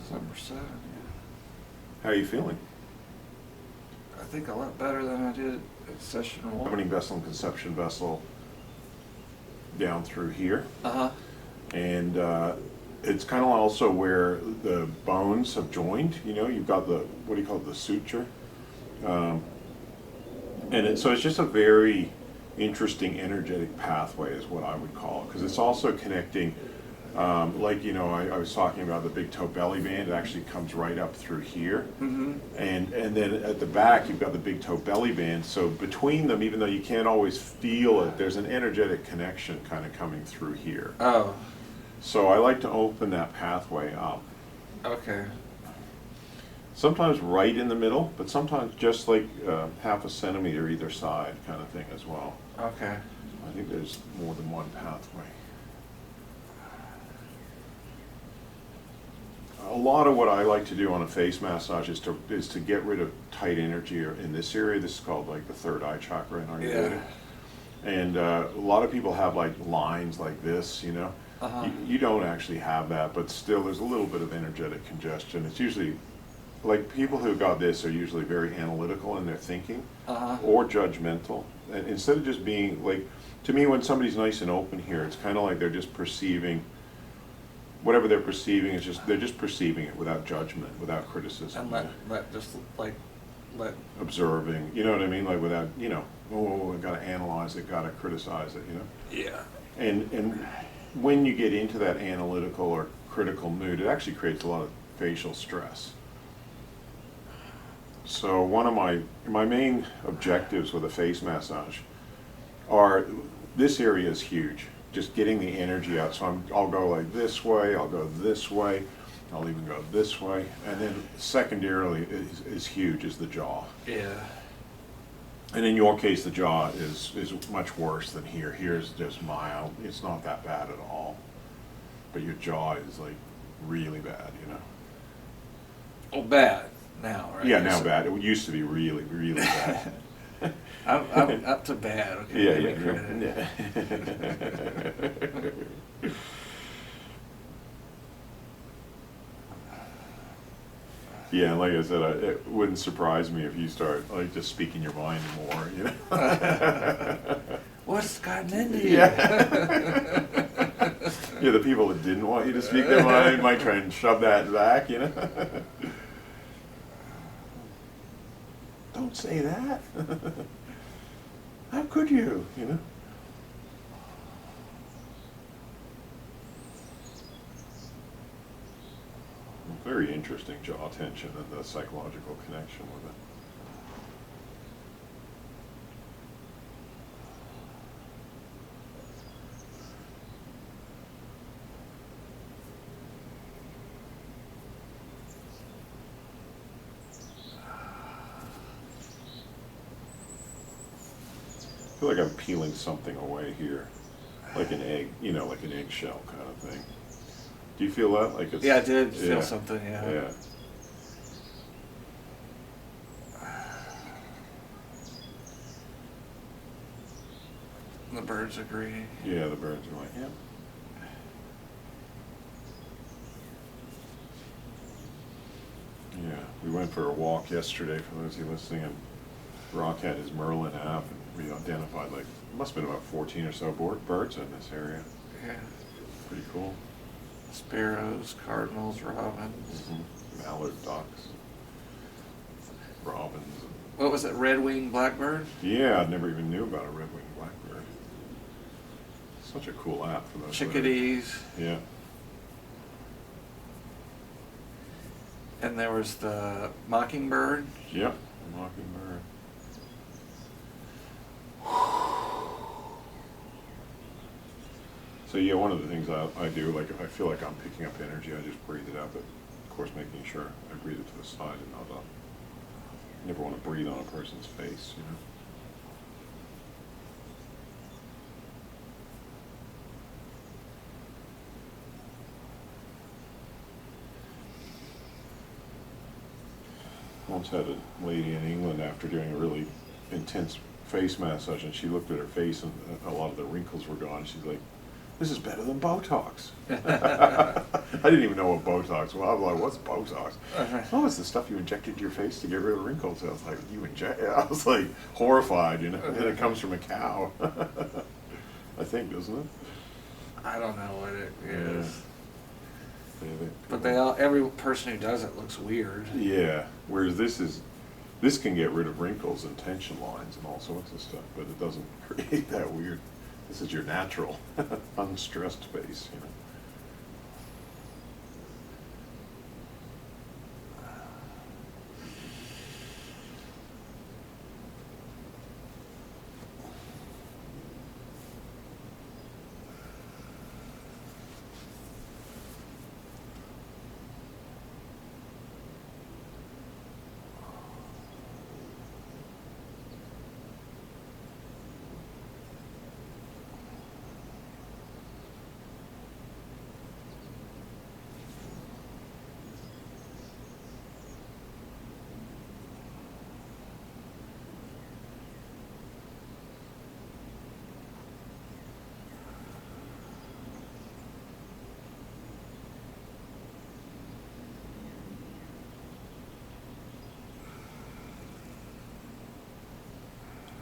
December 7th, yeah. How are you feeling? I think a lot better than I did at session 1. Opening vessel and conception vessel down through here. Uh-huh. And it's kind of also where the bones have joined. You know, you've got the, what do you call it, the suture. So it's just a very interesting energetic pathway is what I would call it, because it's also connecting, like, you know, I was talking about the big toe belly band. It actually comes right up through here. Mm-hmm. And then at the back, you've got the big toe belly band. So between them, even though you can't always feel it, there's an energetic connection kind of coming through here. Oh, So I like to open that pathway up. okay. Sometimes right in the middle, but sometimes just like half a centimeter either side kind of thing as well. Okay. I think there's more than one pathway. A lot of what I like to do on a face massage is to get rid of tight energy in this area. This is called like the third eye chakra in Ayurveda. Yeah. And a lot of people have like lines like this, you know. Uh-huh. You don't actually have that, but still there's a little bit of energetic congestion. It's usually, like, people who got this are usually very analytical in their thinking, Uh-huh. or judgmental. And instead of just being, like, to me, when somebody's nice and open here, it's kind of like they're just perceiving, whatever they're perceiving is just, they're just perceiving it without judgment, without criticism. And let Observing, you know what I mean? Like, without, you know, oh, I gotta analyze it, gotta criticize it, you know? yeah. And when you get into that analytical or critical mood, it actually creates a lot of facial stress. So one of my main objectives with a face massage are, this area is huge, just getting the energy out. So I'll go like this way, I'll go this way, I'll even go this way, and then secondarily is huge is the jaw. Yeah. And in your case, the jaw is much worse than here. Here's just mild. It's not that bad at all. But your jaw is like really bad, you know. Oh, bad now, right? Yeah, now bad. It used to be really, really bad. I'm up to bad. Okay. Yeah, give me yeah, credit. yeah. Yeah, and like I said, it wouldn't surprise me if you start like just speaking your mind more, you know. What's gotten into you? Yeah. Yeah, the people that didn't want you to speak their mind might try and shove that back, you know. Don't say that. How could you, you know? Very interesting jaw tension and the psychological connection with it. I feel like I'm peeling something away here, like an egg, you know, like an eggshell kind of thing. Do you feel that? Like it's, Yeah, I did feel yeah, something, yeah. Yeah. The birds agree. Yeah, the birds are like, yeah. Yeah, we went for a walk yesterday, for those of you listening, and Rock had his Merlin app, and we identified like, it must have been about 14 or so birds in this area. Yeah. Pretty cool. Sparrows, cardinals, robins. Mm-hmm. Mallard ducks, robins. What was it, red-winged blackbird? Yeah, I never even knew about a red-winged blackbird. Such a cool app for those. Chickadees. Yeah. And there was the mockingbird. Yep, a mockingbird. So yeah, one of the things I do, like if I feel like I'm picking up energy, I just breathe it out, but of course making sure I breathe it to the side and not up. You never want to breathe on a person's face, you know. Once had a lady in England after doing a really intense face massage, and she looked at her face and a lot of the wrinkles were gone. She's like, this is better than Botox. I didn't even know what Botox was. I was like, what's Botox? Oh, it's the stuff you injected your face to get rid of wrinkles. I was like, I was like horrified, you know, and it comes from a cow. I think, doesn't it? I don't know what it is. Yeah, But every person who does it looks weird. yeah, whereas this can get rid of wrinkles and tension lines and all sorts of stuff, but it doesn't create that weird. This is your natural, unstressed face, you know.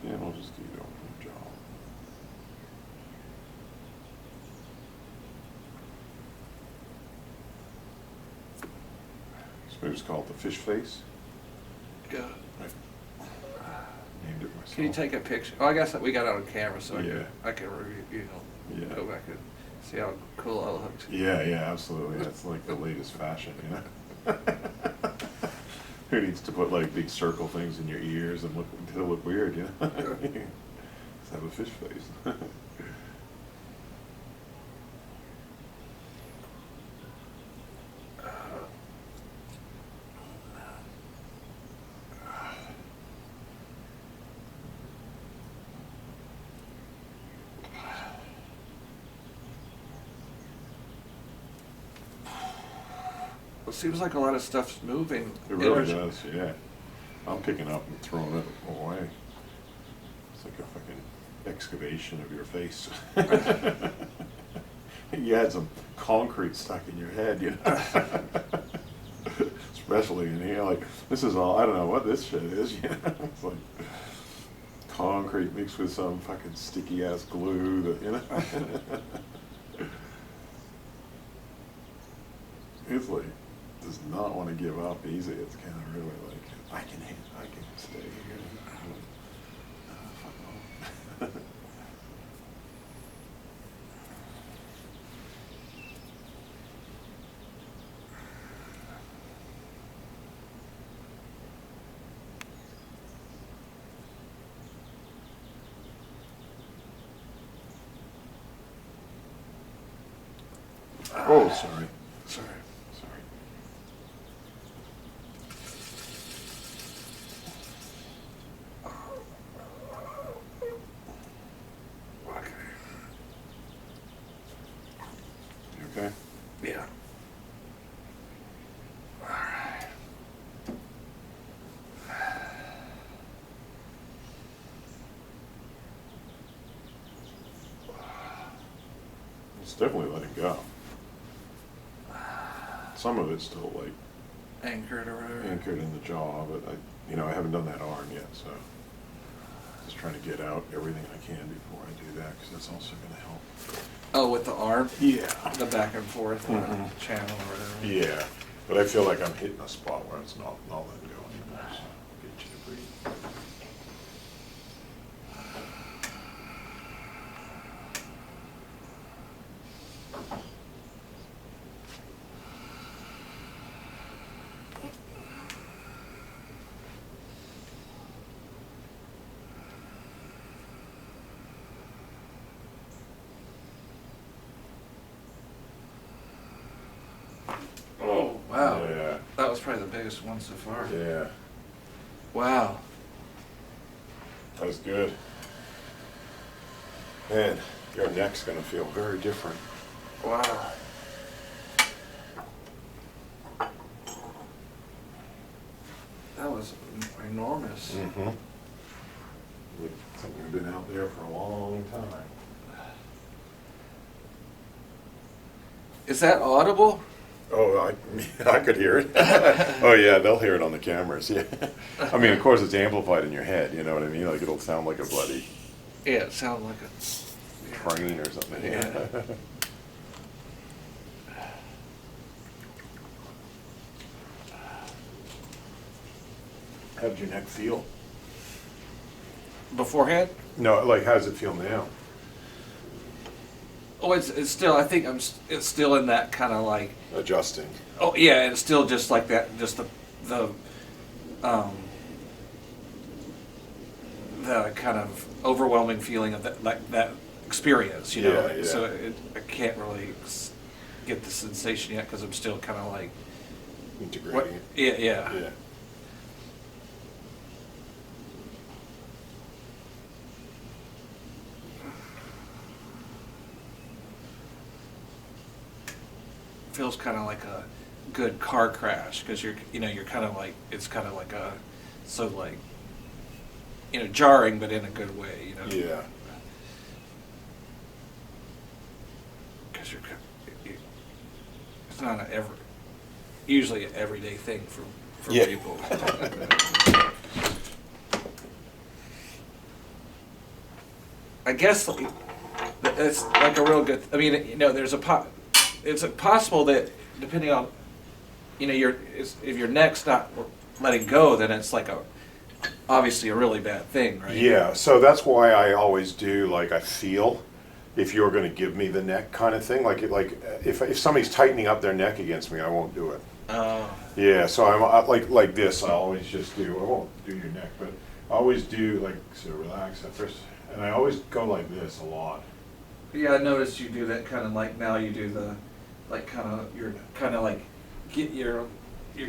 Yeah, we'll just do it over the jaw. So we just call it the fish face. Yeah. I named it myself. Can you take a picture? Oh, I guess that we got it on camera, so Yeah. I can review, Yeah. go back and see how cool it looks. Yeah, yeah, absolutely. That's like the latest fashion, you know. Who needs to put like big circle things in your ears and look weird, you know? Just have a fish face. It seems like a lot of stuff's moving. It really does, yeah. I'm picking up and throwing it away. It's like a fucking excavation of your face. You had some concrete stuck in your head, you know. Especially in here, like, this is all, I don't know what this shit is, you know. It's like concrete mixed with some fucking sticky ass glue that, you know. It's like, does not want to give up easy. It's kind of really like, I can stay here. Fuck off. Oh, sorry. Sorry. Sorry. Okay. You okay? Yeah. All right. It's definitely letting go. Some of it's still like Anchored or whatever. anchored in the jaw, but I haven't done that arm yet, so just trying to get out everything I can before I do that, because that's also going to help. Oh, with the arm? Yeah. The back and forth Mhm. channel or whatever. Yeah, but I feel like I'm hitting a spot where it's not letting go anymore, so get you to breathe. Oh, wow. Yeah, That was probably the biggest one so far. yeah, Wow. that was good. Man, your neck's gonna feel very different. Wow. That was enormous. Mm-hmm. Something that's been out there for a long time. Is that audible? Oh, I could hear it. Oh yeah, they'll hear it on the cameras. Yeah. I mean, of course, it's amplified in your head. You know what I mean? Like it'll sound like a bloody Yeah, it sounds like a train or something. Yeah. How did your neck feel? beforehand. No, like how does it feel now? Oh, it's still. I think it's still in that kind of like. Adjusting. Oh yeah, and it's still just like that. Just um, the kind of overwhelming feeling of that, like that experience. You know. Yeah, yeah. So I can't really get the sensation yet because I'm still kind of like. Integrating it. Yeah, yeah. Yeah. Feels kind of like a good car crash because you're kind of like it's kind of like a so like jarring but in a good way, Yeah. because it's not usually an everyday thing for Yeah. people. I guess it's like a real good. I mean, there's it's possible that depending on, if your neck's not letting go, then it's like obviously a really bad thing, right? Yeah, so that's why I always do, like, I feel if you're going to give me the neck kind of thing. Like if somebody's tightening up their neck against me, I won't do it. Yeah, so I'm like this. I always just do. I won't do your neck, but I always do like so relax at first, and I always go like this a lot. Yeah, I noticed you do that kind of like now you do the like kind of you're kind of like you're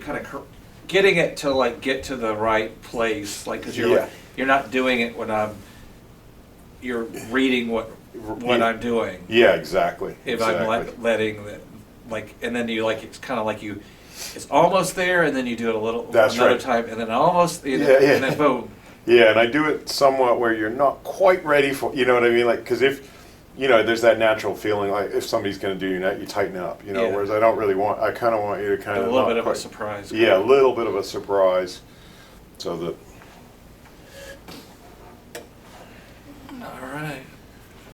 kind of getting it to like get to the right place, like because Yeah. you're not doing it when you're reading what I'm doing. Yeah, exactly. If exactly. I'm letting that like, and then you like it's kind of like it's almost there, and then you do it a little That's another right. time, and then almost Yeah. and then boom. Yeah, and I do it somewhat where you're not quite ready for, you know what I mean? Like, because if, there's that natural feeling, like if somebody's going to do your neck, you tighten up, Yeah. whereas I don't really I kind of want you to kind A of little not bit of a quite- surprise. Yeah, a little bit of a surprise, so that